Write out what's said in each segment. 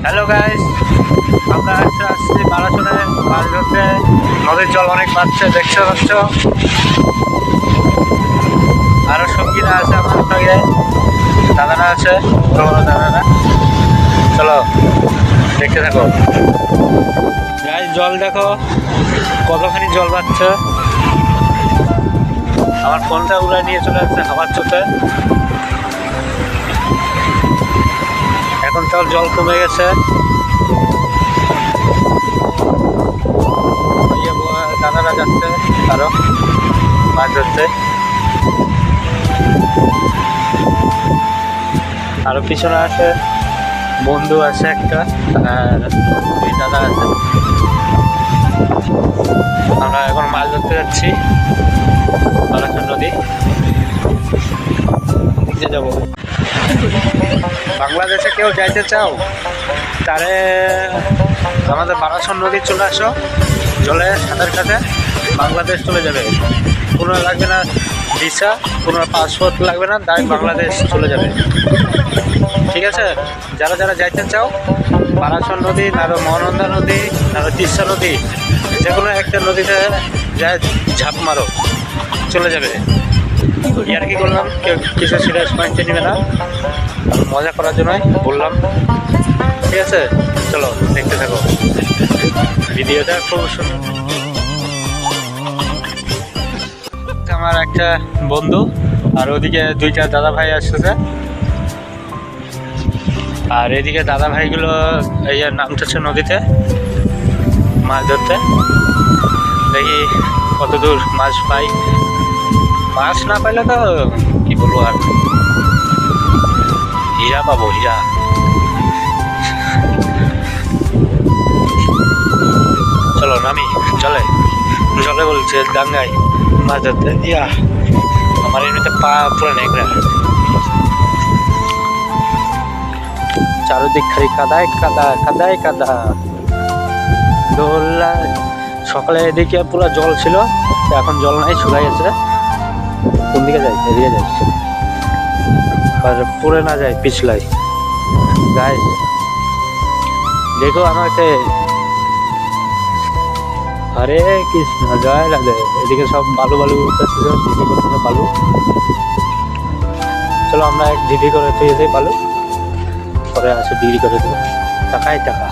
Hello guys, আমরা আসছি বারাসনে মাছ ধরতে। নদীর জল অনেক বাড়ছে, দেখতে পাচ্ছ। আরো সঙ্গীরা আছে আমার সঙ্গে, দাদারা আছে, বড় বড় দাদারা। চলো দেখতে থাকো গাইস। জল দেখো কতখানি জল বাড়ছে। আমার ফোনটা উড়ে নিয়ে চলে যাচ্ছে হাওয়ার চোখে। এখন তো জল কমে গেছে। দাদারা যাচ্ছে আরো মাছ ধরতে, আরো পিছনে আছে বন্ধু আছে একটা, আর দুই দাদা আছে। আমরা এখন মাছ ধরতে যাচ্ছি বারাসন নদী দিকে যাব। বাংলাদেশে কেউ যাইতে চাও তারে আমাদের বারাসন নদী চলে আসো, জলে সাঁতার কাটে বাংলাদেশ চলে যাবে। কোনো লাগবে না ভিসা, কোনো পাসপোর্ট লাগবে না, ডাইরেক্ট বাংলাদেশ চলে যাবে। ঠিক আছে, যারা যারা যাইতে চাও বারাসন নদী, নারো মহানন্দা নদী, নারো তিস্তা নদী, যে কোনো একটা নদীতে যায় ঝাঁপ মারো, চলে যাবে। আর কি করলাম, কেউ কিছু সিরিয়াস পয়েন্টে নেবে না, মজা করার জন্যই বললাম। ঠিক আছে, চলো দেখতে থাকো ভিডিওটা। খুব সুন্দর। আমার একটা বন্ধু আর ওদিকে দুইটা দাদা ভাই আসতেছে, আর এদিকে দাদা ভাইগুলো এই নামতেছে নদীতে মাছ ধরতে। দেখি কত দূর মাছ পাই। মাছ না পাইলে তো কি বলবো, আর হীরা পাবো, হীরা। চলো নামি জলে, জলে বলছে ডাঙ্গায় মাছ ধরতে। ইয়া আমার এমনিতে পা পুরো নেকড়া, চারদিক খালি কাদায় কাদা, কাদায় কাদা। দোলা সকালে এদিকে পুরো জল ছিল, এখন জল নাই, শুকাই গেছে। কোন দিকে যাই? এদিকে যাই, আর পড়ে না যায় পিছলাই। গাইস দেখো আমাকে, আরে কৃষ্ণ জয় রাধে। এদিকে সব বালু বালু উঠতেছে, ঢিপি করতেছে বালু। চলো আমরা এক ঢিপি করে তুই যাই বালু, পরে আসে বিক্রি করে দেবো, টাকাই টাকা।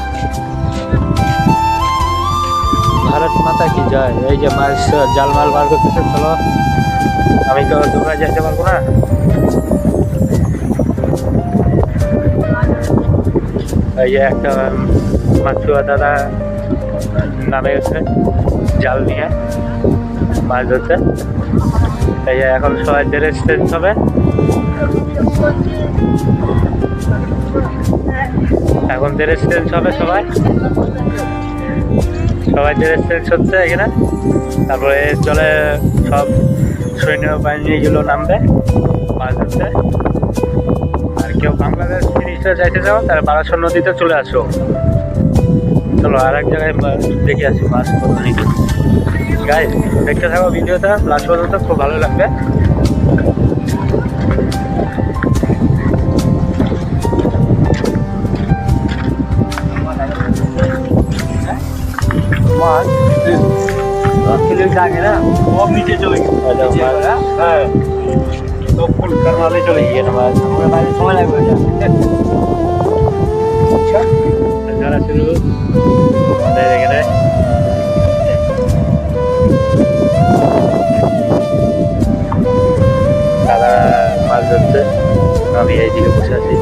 ভারত মাতা কি যায়। এই যে মাছ জাল মাল বার করতেছে। চলো, আমি তো দৌড়ায় যেতে পারবো না। এই যে একটা মাছুয়া দাদা নামে গেছে জাল নিয়ে মাছ ধরতে। এই যে এখন সবাই ড্রেস চেঞ্জ হবে, এখন ড্রেস চেঞ্জ হবে, সবাই ড্রেস চেঞ্জ হচ্ছে এখানে। তারপরে জলে সব সৈন্য বাহিনীগুলো নামবে মাছ ধরতে। আর কেউ বাংলাদেশ জিনিসটা যাইতে চাও তারা বারাসন নদীতে চলে আসো। চলো আর এক জায়গায় দেখে আসি মাছ কত নিচে। গাইস দেখতে থাকো ভিডিওটা লাস্ট পর্যন্ত, খুব ভালো লাগবে। आगे ना वो नीचे चले गए, तो फुल करवाले चले गए ना बात। हमारे भाई समय लग गया। अच्छा नजारा शुरू मजा देख रहे। दादा माल धरते, আমি এইদিকে বসে আছি।